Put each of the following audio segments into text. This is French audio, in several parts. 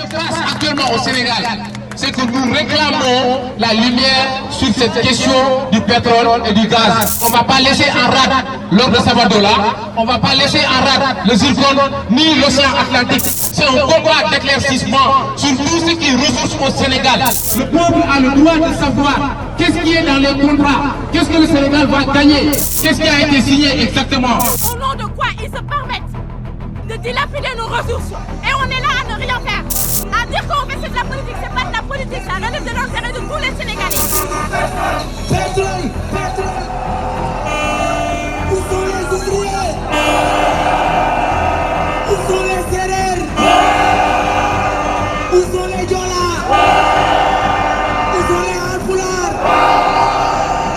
se passe actuellement au Sénégal, c'est que nous réclamons la lumière sur cette question du pétrole et du gaz. On ne va pas laisser en rade l'or de Sabadola, on ne va pas laisser en rade le zircon ni l'océan Atlantique. C'est un combat d'éclaircissement sur tout ce qui est ressources au Sénégal. Le peuple a le droit de savoir qu'est-ce qui est dans les contrats, qu'est-ce que le Sénégal va gagner, qu'est-ce qui a été signé exactement. Au nom de quoi ils se permettent de dilapider nos ressources et on est là à ne rien faire. À dire qu'on fait c'est de la politique, c'est pas de la politique, ça relève de l'intérêt de tous les Sénégalais. Pétrole, pétrole. Où sont les ouvriers? Où sont les serrères? Où sont les Diola? Où sont les Alpulaar?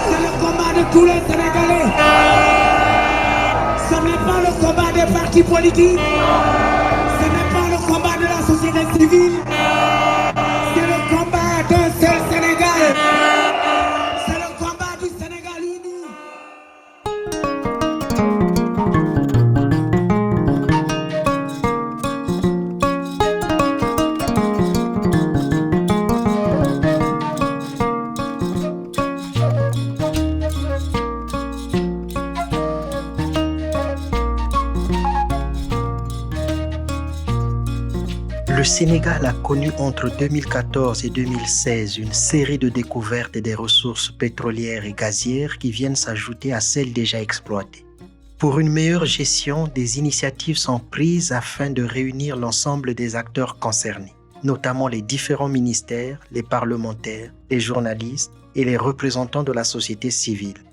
C'est le combat de tous les Sénégalais. Ce n'est pas le combat des partis politiques. Ce n'est pas le combat de la société civile. C'est le combat d'un seul Sénégal. C'est le combat du Sénégal uni. Le Sénégal a connu entre 2014 et 2016 une série de découvertes des ressources pétrolières et gazières qui viennent s'ajouter à celles déjà exploitées. Pour une meilleure gestion, des initiatives sont prises afin de réunir l'ensemble des acteurs concernés, notamment les différents ministères, les parlementaires, les journalistes et les représentants de la société civile.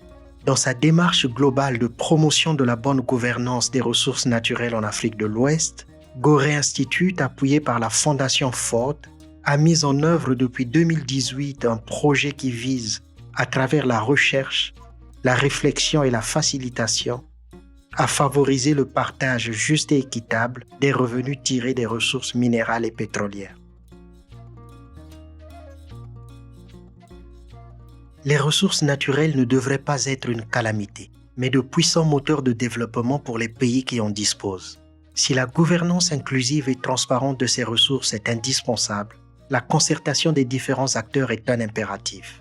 Dans sa démarche globale de promotion de la bonne gouvernance des ressources naturelles en Afrique de l'Ouest, Gorée Institute, appuyé par la Fondation Ford, a mis en œuvre depuis 2018 un projet qui vise, à travers la recherche, la réflexion et la facilitation, à favoriser le partage juste et équitable des revenus tirés des ressources minérales et pétrolières. Les ressources naturelles ne devraient pas être une calamité, mais de puissants moteurs de développement pour les pays qui en disposent. Si la gouvernance inclusive et transparente de ces ressources est indispensable, la concertation des différents acteurs est un impératif.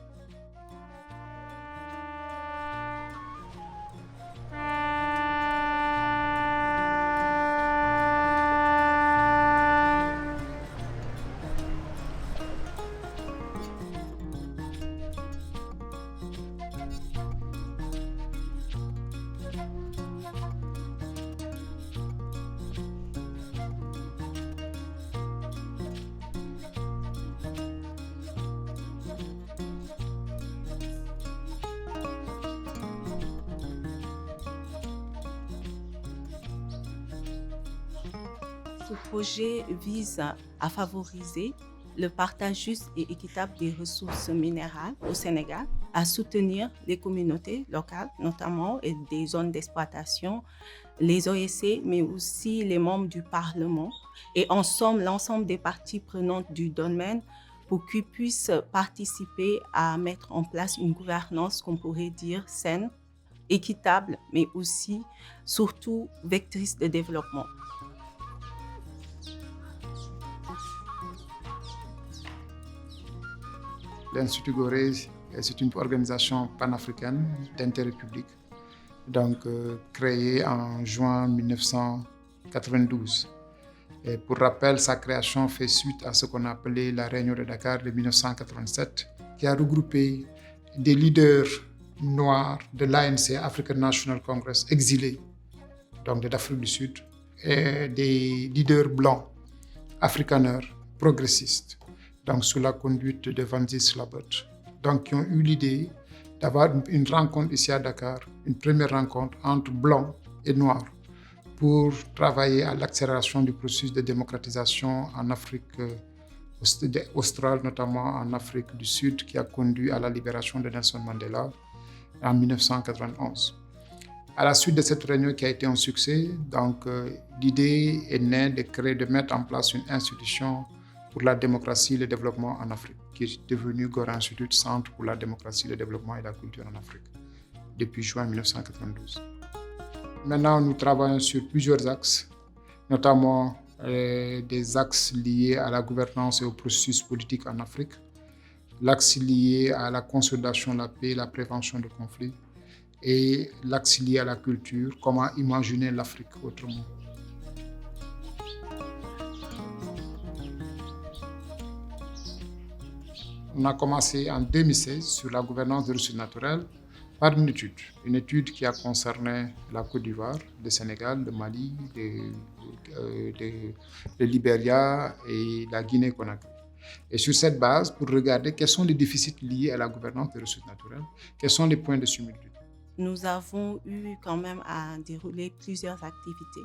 Ce projet vise à favoriser le partage juste et équitable des ressources minérales au Sénégal, à soutenir les communautés locales, notamment et des zones d'exploitation, les OSC, mais aussi les membres du Parlement, et en somme l'ensemble des parties prenantes du domaine pour qu'ils puissent participer à mettre en place une gouvernance qu'on pourrait dire saine, équitable, mais aussi, surtout, vectrice de développement. L'Institut Gorée, c'est une organisation panafricaine d'intérêt public, donc créée en juin 1992. Et pour rappel, sa création fait suite à ce qu'on a appelé la Réunion de Dakar de 1987, qui a regroupé des leaders noirs de l'ANC, African National Congress, exilés, donc d'Afrique du Sud, et des leaders blancs, afrikaners, progressistes, donc sous la conduite de Vanzis Labot, donc qui ont eu l'idée d'avoir une rencontre ici à Dakar, une première rencontre entre blancs et noirs pour travailler à l'accélération du processus de démocratisation en Afrique australe, notamment en Afrique du Sud, qui a conduit à la libération de Nelson Mandela en 1991. À la suite de cette réunion qui a été un succès, donc l'idée est née de mettre en place une institution pour la démocratie et le développement en Afrique, qui est devenue Gorée Institute, Centre pour la démocratie, le développement et la culture en Afrique, depuis juin 1992. Maintenant, nous travaillons sur plusieurs axes, notamment des axes liés à la gouvernance et au processus politique en Afrique, l'axe lié à la consolidation de la paix, la prévention de conflits, et l'axe lié à la culture, comment imaginer l'Afrique autrement. On a commencé en 2016 sur la gouvernance des ressources naturelles par une étude qui a concerné la Côte d'Ivoire, le Sénégal, le Mali, le Libéria et la Guinée-Conakry. Et sur cette base, pour regarder quels sont les déficits liés à la gouvernance des ressources naturelles, quels sont les points de similitude. Nous avons eu quand même à dérouler plusieurs activités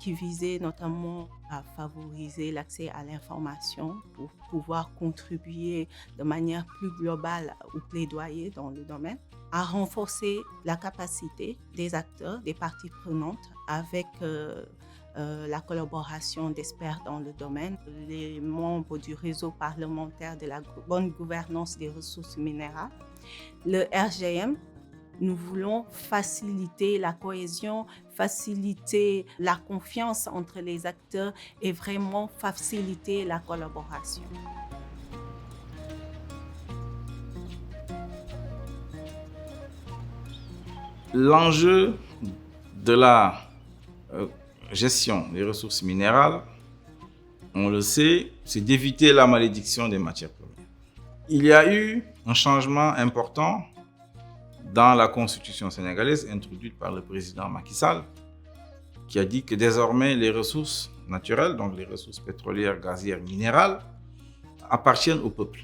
qui visaient notamment à favoriser l'accès à l'information pour pouvoir contribuer de manière plus globale au plaidoyer dans le domaine, à renforcer la capacité des acteurs, des parties prenantes avec la collaboration d'experts dans le domaine, les membres du réseau parlementaire de la bonne gouvernance des ressources minérales, le RGM. Nous voulons faciliter la cohésion, faciliter la confiance entre les acteurs et vraiment faciliter la collaboration. L'enjeu de la gestion des ressources minérales, on le sait, c'est d'éviter la malédiction des matières premières. Il y a eu un changement important dans la constitution sénégalaise introduite par le président Macky Sall, qui a dit que désormais les ressources naturelles, donc les ressources pétrolières, gazières, minérales, appartiennent au peuple.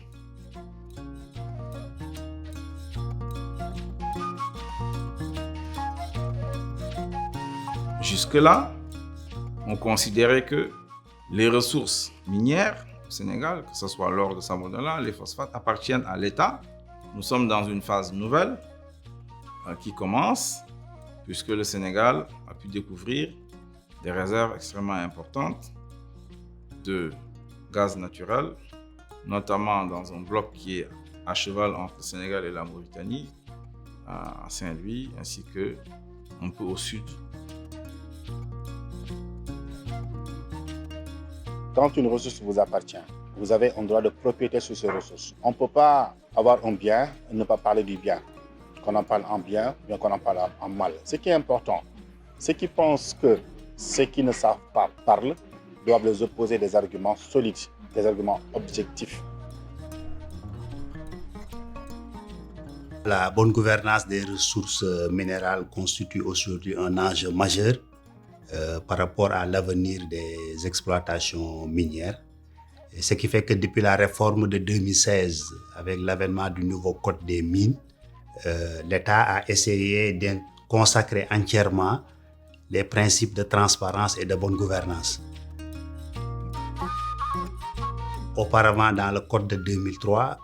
Jusque-là, on considérait que les ressources minières au Sénégal, que ce soit l'or de Sabodala, les phosphates, appartiennent à l'État. Nous sommes dans une phase nouvelle qui commence, puisque le Sénégal a pu découvrir des réserves extrêmement importantes de gaz naturel, notamment dans un bloc qui est à cheval entre le Sénégal et la Mauritanie, à Saint-Louis, ainsi que un peu au sud. Quand une ressource vous appartient, vous avez un droit de propriété sur ces ressources. On ne peut pas avoir un bien et ne pas parler du bien. Qu'on en parle en bien ou bien qu'on en parle en mal. Ce qui est important, ceux qui pensent que ceux qui ne savent pas parlent doivent les opposer des arguments solides, des arguments objectifs. La bonne gouvernance des ressources minérales constitue aujourd'hui un enjeu majeur par rapport à l'avenir des exploitations minières. Et ce qui fait que depuis la réforme de 2016, avec l'avènement du nouveau code des mines, l'État a essayé de consacrer entièrement les principes de transparence et de bonne gouvernance. Auparavant, dans le code de 2003,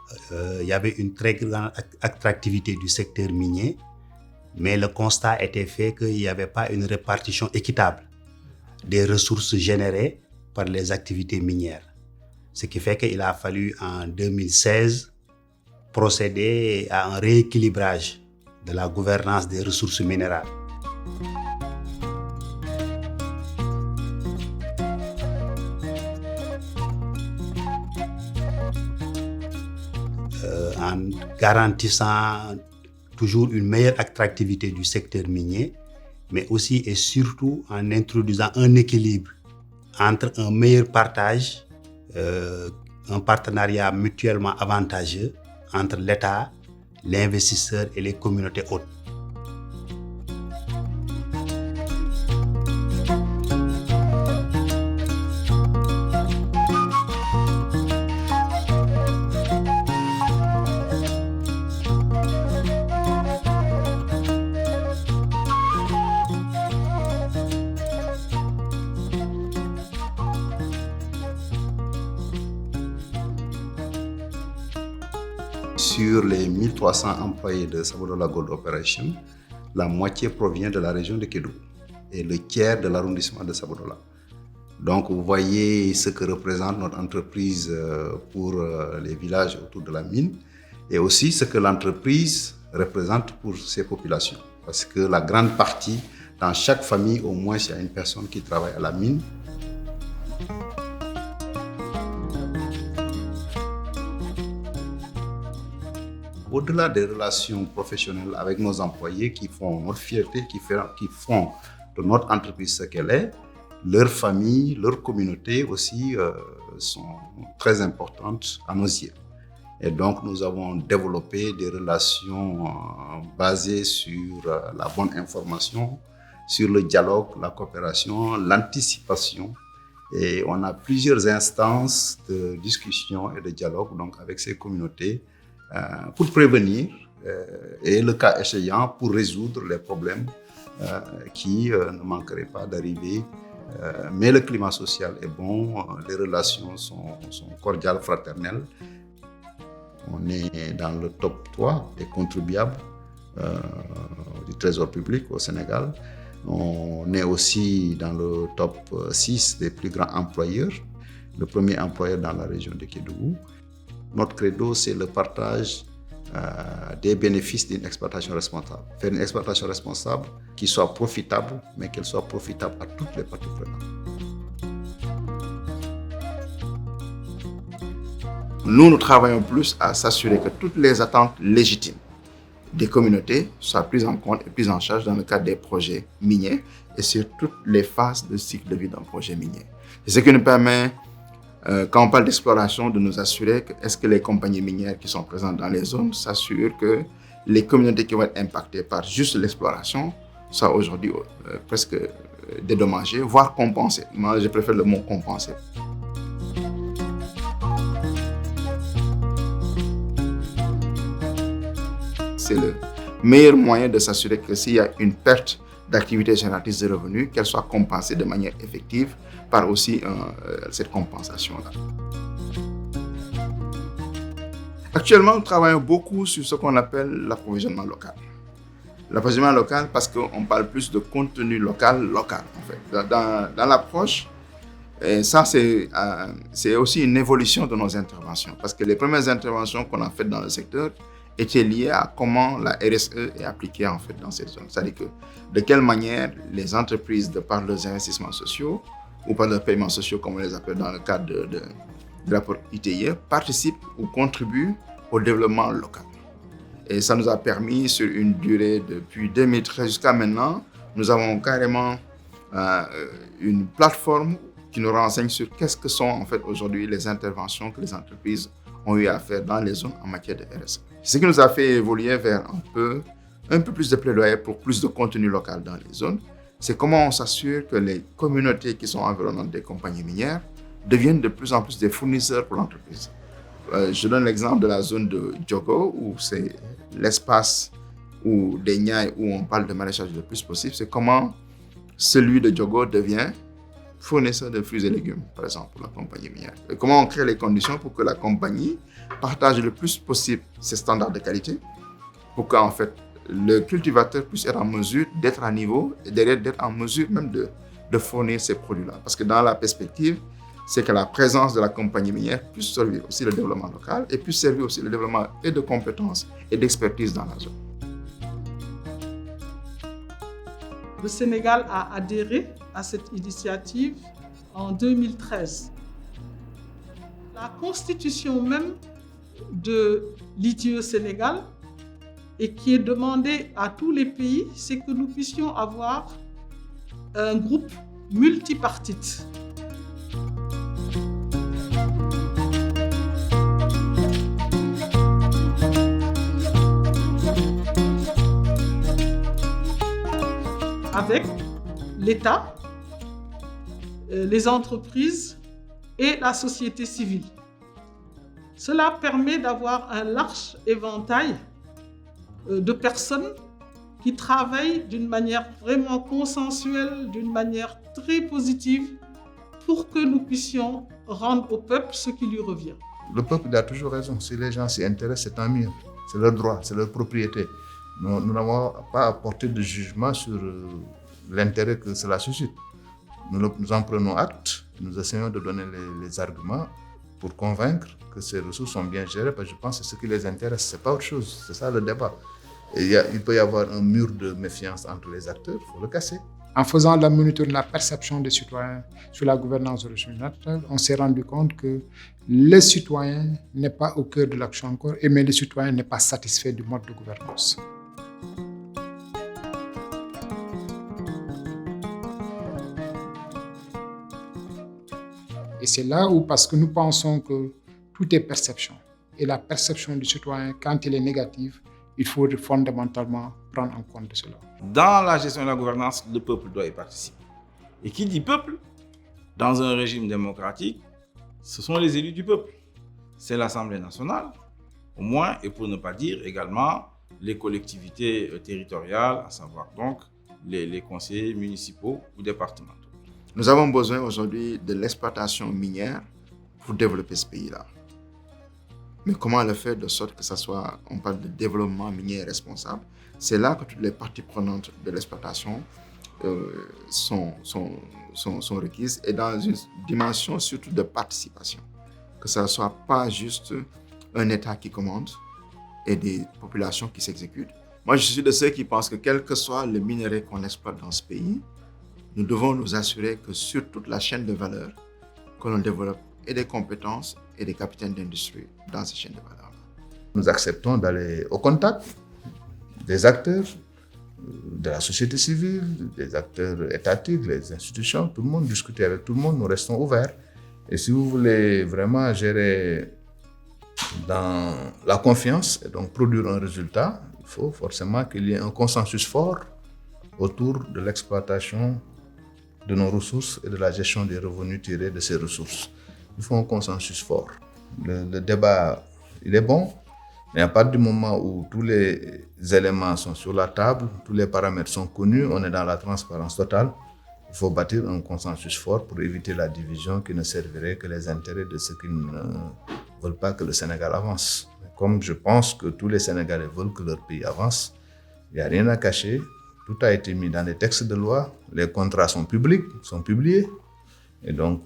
il y avait une très grande attractivité du secteur minier, mais le constat était fait qu'il n'y avait pas une répartition équitable des ressources générées par les activités minières. Ce qui fait qu'il a fallu en 2016 procéder à un rééquilibrage de la gouvernance des ressources minérales. En garantissant toujours une meilleure attractivité du secteur minier, mais aussi et surtout en introduisant un équilibre entre un meilleur partage, un partenariat mutuellement avantageux entre l'État, l'investisseur et les communautés hôtes. Sur les 1300 employés de Sabodala Gold Operation, la moitié provient de la région de Kédougou et le tiers de l'arrondissement de Sabodala. Donc vous voyez ce que représente notre entreprise pour les villages autour de la mine et aussi ce que l'entreprise représente pour ses populations. Parce que la grande partie, dans chaque famille, au moins, il y a une personne qui travaille à la mine. au-delà des relations professionnelles avec nos employés qui font notre fierté, qui font de notre entreprise ce qu'elle est, leur famille, leur communauté aussi sont très importantes à nos yeux. Et donc, nous avons développé des relations basées sur la bonne information, sur le dialogue, la coopération, l'anticipation. Et on a plusieurs instances de discussion et de dialogue donc, avec ces communautés pour prévenir et, le cas échéant, pour résoudre les problèmes qui ne manqueraient pas d'arriver. Mais le climat social est bon, les relations sont cordiales, fraternelles. On est dans le top 3 des contribuables du Trésor public au Sénégal. On est aussi dans le top 6 des plus grands employeurs, le premier employeur dans la région de Kédougou. Notre credo, c'est le partage des bénéfices d'une exploitation responsable. Faire une exploitation responsable qui soit profitable, mais qu'elle soit profitable à toutes les parties prenantes. Nous travaillons plus à s'assurer que toutes les attentes légitimes des communautés soient prises en compte et prises en charge dans le cadre des projets miniers et sur toutes les phases de cycle de vie d'un projet minier. C'est ce qui nous permet, quand on parle d'exploration, de nous assurer que est-ce que les compagnies minières qui sont présentes dans les zones s'assurent que les communautés qui vont être impactées par juste l'exploration soient aujourd'hui presque dédommagées, voire compensées. Moi, je préfère le mot compenser. C'est le meilleur moyen de s'assurer que s'il y a une perte d'activité génératrice de revenus, qu'elle soit compensée de manière effective par aussi cette compensation-là. Actuellement, nous travaillons beaucoup sur ce qu'on appelle l'approvisionnement local. L'approvisionnement local parce qu'on parle plus de contenu local en fait. Dans l'approche, et ça c'est aussi une évolution de nos interventions parce que les premières interventions qu'on a faites dans le secteur était lié à comment la RSE est appliquée en fait dans ces zones. C'est-à-dire que de quelle manière les entreprises, de par leurs investissements sociaux ou par leurs paiements sociaux, comme on les appelle dans le cadre de rapport ITIE, participent ou contribuent au développement local. Et ça nous a permis, sur une durée depuis 2013 jusqu'à maintenant, nous avons carrément une plateforme qui nous renseigne sur qu'est-ce que sont en fait aujourd'hui les interventions que les entreprises ont eu à faire dans les zones en matière de RSE. Ce qui nous a fait évoluer vers un peu plus de plaidoyer pour plus de contenu local dans les zones, c'est comment on s'assure que les communautés qui sont environnantes des compagnies minières deviennent de plus en plus des fournisseurs pour l'entreprise. Je donne l'exemple de la zone de Diogo, où c'est l'espace où des Niayes, où on parle de maraîchage le plus possible, c'est comment celui de Diogo devient fournisseur de fruits et légumes, par exemple, pour la compagnie minière. Et comment on crée les conditions pour que la compagnie partage le plus possible ses standards de qualité, pour qu'en fait, le cultivateur puisse être en mesure d'être à niveau et d'être en mesure même de fournir ces produits-là. Parce que dans la perspective, c'est que la présence de la compagnie minière puisse servir aussi le développement local et puisse servir aussi le développement et de compétences et d'expertise dans la zone. Le Sénégal a adhéré à cette initiative en 2013. La constitution même de l'ITIE Sénégal et qui est demandée à tous les pays, c'est que nous puissions avoir un groupe multipartite. Avec l'État, les entreprises et la société civile. Cela permet d'avoir un large éventail de personnes qui travaillent d'une manière vraiment consensuelle, d'une manière très positive, pour que nous puissions rendre au peuple ce qui lui revient. Le peuple a toujours raison. Si les gens s'y intéressent, c'est tant mieux. C'est leur droit, c'est leur propriété. Nous n'avons pas à porter de jugement sur l'intérêt que cela suscite. Nous en prenons acte, nous essayons de donner les arguments pour convaincre que ces ressources sont bien gérées, parce que je pense que c'est ce qui les intéresse, ce n'est pas autre chose, c'est ça le débat. Et il peut y avoir un mur de méfiance entre les acteurs, il faut le casser. En faisant la monitoring de la perception des citoyens sur la gouvernance des ressources naturelles, on s'est rendu compte que les citoyens n'est pas au cœur de l'action encore, mais les citoyens n'est pas satisfait du mode de gouvernance. Et c'est là où, parce que nous pensons que tout est perception, et la perception du citoyen, quand elle est négative, il faut fondamentalement prendre en compte de cela. Dans la gestion de la gouvernance, le peuple doit y participer. Et qui dit peuple, dans un régime démocratique, ce sont les élus du peuple. C'est l'Assemblée nationale, au moins, et pour ne pas dire également les collectivités territoriales, à savoir donc les conseillers municipaux ou départementaux. Nous avons besoin aujourd'hui de l'exploitation minière pour développer ce pays-là. Mais comment le faire de sorte que ça soit, on parle de développement minier responsable, c'est là que toutes les parties prenantes de l'exploitation sont requises et dans une dimension surtout de participation. Que ça ne soit pas juste un État qui commande et des populations qui s'exécutent. Moi, je suis de ceux qui pensent que quel que soit le minerai qu'on exploite dans ce pays, nous devons nous assurer que sur toute la chaîne de valeur, que l'on développe et des compétences et des capitaines d'industrie dans ces chaînes de valeur. Nous acceptons d'aller au contact des acteurs de la société civile, des acteurs étatiques, les institutions, tout le monde, discuter avec tout le monde, nous restons ouverts. Et si vous voulez vraiment gérer dans la confiance et donc produire un résultat, il faut forcément qu'il y ait un consensus fort autour de l'exploitation de nos ressources et de la gestion des revenus tirés de ces ressources. Il faut un consensus fort. Le débat, il est bon, mais à partir du moment où tous les éléments sont sur la table, tous les paramètres sont connus, on est dans la transparence totale, il faut bâtir un consensus fort pour éviter la division qui ne servirait que les intérêts de ceux qui ne veulent pas que le Sénégal avance. Comme je pense que tous les Sénégalais veulent que leur pays avance, il n'y a rien à cacher. Tout a été mis dans les textes de loi, les contrats sont publics, sont publiés, et donc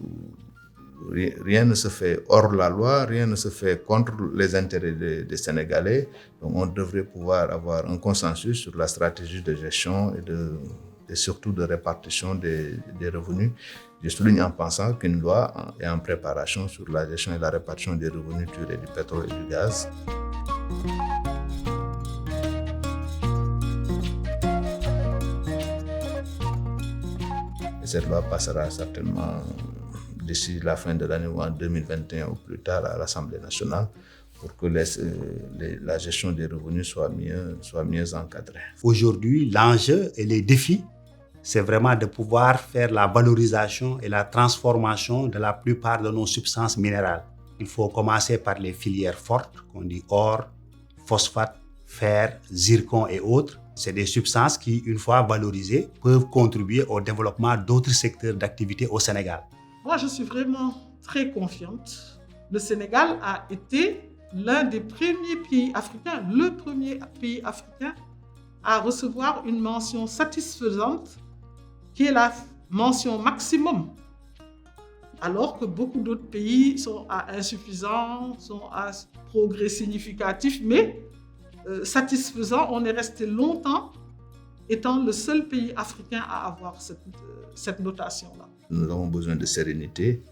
rien ne se fait hors la loi, rien ne se fait contre les intérêts des Sénégalais. Donc on devrait pouvoir avoir un consensus sur la stratégie de gestion et surtout de répartition des revenus. Je souligne en pensant qu'une loi est en préparation sur la gestion et la répartition des revenus tirés du pétrole et du gaz. Cette loi passera certainement d'ici la fin de l'année ou en 2021 ou plus tard à l'Assemblée nationale pour que la gestion des revenus soit mieux encadrée. Aujourd'hui, l'enjeu et les défis, c'est vraiment de pouvoir faire la valorisation et la transformation de la plupart de nos substances minérales. Il faut commencer par les filières fortes, qu'on dit or, phosphate, fer, zircon et autres. C'est des substances qui, une fois valorisées, peuvent contribuer au développement d'autres secteurs d'activité au Sénégal. Moi, je suis vraiment très confiante. Le Sénégal a été l'un des premiers pays africains, le premier pays africain à recevoir une mention satisfaisante qui est la mention maximum. Alors que beaucoup d'autres pays sont à insuffisant, sont à progrès significatif, mais satisfaisant, on est resté longtemps étant le seul pays africain à avoir cette notation-là. Nous avons besoin de sérénité.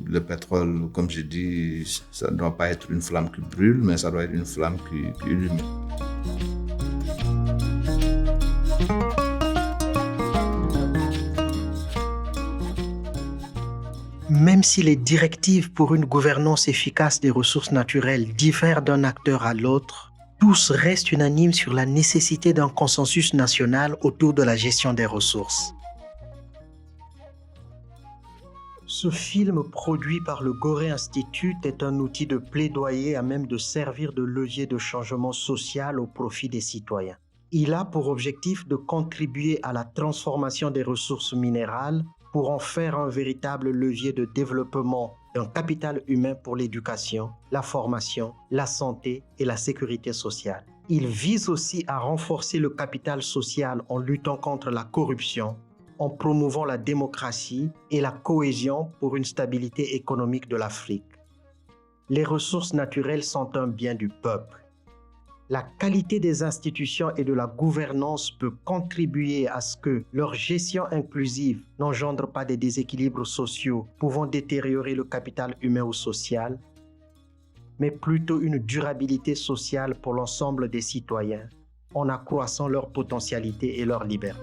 Le pétrole, comme je dis, ça ne doit pas être une flamme qui brûle, mais ça doit être une flamme qui illumine. Même si les directives pour une gouvernance efficace des ressources naturelles diffèrent d'un acteur à l'autre, tous restent unanimes sur la nécessité d'un consensus national autour de la gestion des ressources. Ce film produit par le Gorée Institute est un outil de plaidoyer à même de servir de levier de changement social au profit des citoyens. Il a pour objectif de contribuer à la transformation des ressources minérales pour en faire un véritable levier de développement d'un capital humain pour l'éducation, la formation, la santé et la sécurité sociale. Il vise aussi à renforcer le capital social en luttant contre la corruption, en promouvant la démocratie et la cohésion pour une stabilité économique de l'Afrique. Les ressources naturelles sont un bien du peuple. La qualité des institutions et de la gouvernance peut contribuer à ce que leur gestion inclusive n'engendre pas des déséquilibres sociaux pouvant détériorer le capital humain ou social, mais plutôt une durabilité sociale pour l'ensemble des citoyens en accroissant leur potentialité et leur liberté.